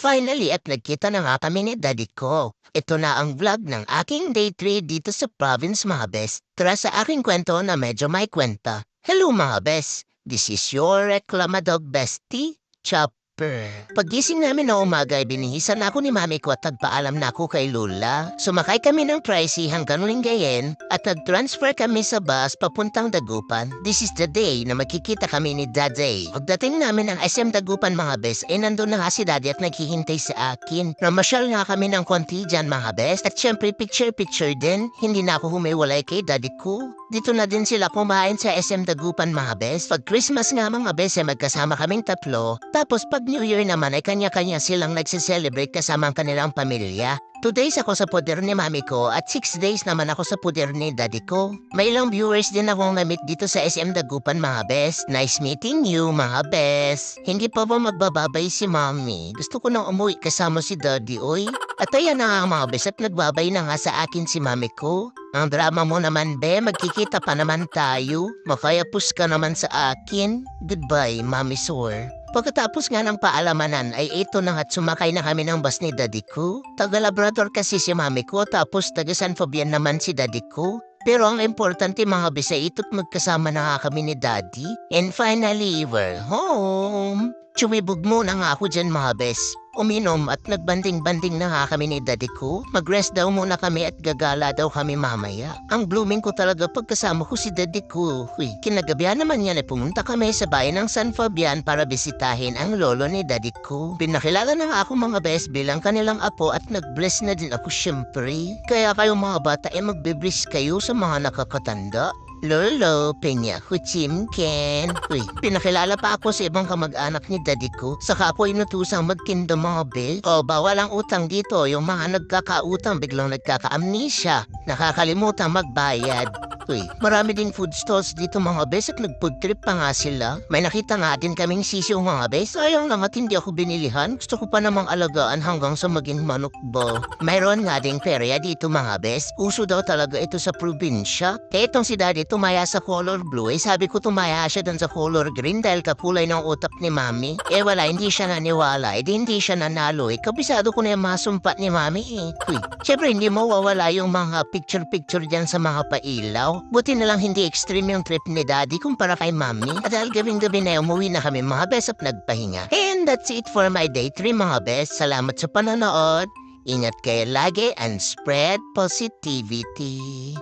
finally at nagkita na nga kami ni daddy ko. Ito na ang vlog ng aking day 3 dito sa province mga bes. Tara sa aking kwento na medyo may kwenta. Hello mga bes, this is your Reclamadog bestie, Chopper. Pagising namin na umaga ay binihisan ako ni mami ko at nagpaalam na ako kay Lula. Sumakay kami ng tricy hanggang Lingayen at nag-transfer kami sa bus papuntang Dagupan. This is the day na magkikita kami ni Daddy. Pagdating namin ng SM Dagupan mga bes, nandun na nga si Daddy at naghihintay sa akin. Namasyal nga kami ng konti dyan mga bes at syempre picture-picture din. Hindi na ako humiwalay kay Daddy ko. Dito na din sila kumain sa SM Dagupan mga bes. Pag Christmas nga mga bes ay magkasama kaming tatlo. Tapos pag New Year naman ay kanya-kanya silang nagsiselebrate kasama ang kanilang pamilya. 2 days ako sa poder ni mami ko at 6 days naman ako sa poder ni daddy ko. May ilang viewers din akong na-meet dito sa SM Dagupan mga bes. Nice meeting you mga bes. Hindi pa ba magbababay si mami? Gusto ko nang umuwi kasama si daddy oy. At ayan na nga mga bes at nagbabay na nga sa akin si mami ko. Ang drama mo naman be, magkikita pa naman tayo. Makayapos ka naman sa akin. Goodbye mami sore. Pagkatapos nga ng paalamanan ay ito na nga't sumakay na kami ng bus ni daddy ko. Taga-Labrador kasi si mami ko tapos taga-San Fabian naman si daddy ko. Pero ang importante mga bisa ito't magkasama na nga kami ni daddy. And finally, we're home. Tsumibog muna nga ako dyan mga bes. Uminom at nagbanding-banding na nga kami ni daddy ko. Mag-rest daw muna kami at gagala daw kami mamaya. Ang blooming ko talaga pagkasama ko si daddy ko. Kinagabihan naman yan ay pumunta kami sa bayan ng San Fabian para bisitahin ang lolo ni daddy ko. Pinakilala na nga ako mga bes bilang kanilang apo at nag-bless na din ako syempre. Kaya kayo mga bata ay magbe-bless kayo sa mga nakakatanda. Lolo, Peña, Huchimken. Pinakilala pa ako sa ibang kamag-anak ni daddy ko. Saka ako inutusang magkindo mga bes. O, bawal ang utang dito. Yung mga nagkakautang biglang nagkaka-amnesia. Nakakalimutan magbayad. Marami ding food stalls dito mga bes at nag-food trip pa nga sila. May nakita nga din kaming sisiw mga bes. Sayang lang at hindi ako binilihan. Gusto ko pa namang alagaan hanggang sa maging manok ba. Mayroon nga ding perya dito mga bes. Uso daw talaga ito sa probinsya. Kaya itong si daddy tumaya sa color blue. Sabi ko tumaya siya dun sa color green dahil kakulay ng utak ni mami. Wala, hindi siya naniwala. Hindi siya nanalo. Kabisado ko na yung mga sumpat ni mami Siyempre hindi mawawala yung mga picture-picture dyan sa mga pailaw. Buti na lang hindi extreme yung trip ni daddy kumpara kay mami. At dahil gabing-gabi na umuwi na kami mga bes at nagpahinga. And that's it for my day 3 mga bes. Salamat sa panonood. Ingat kayo lagi and spread positivity.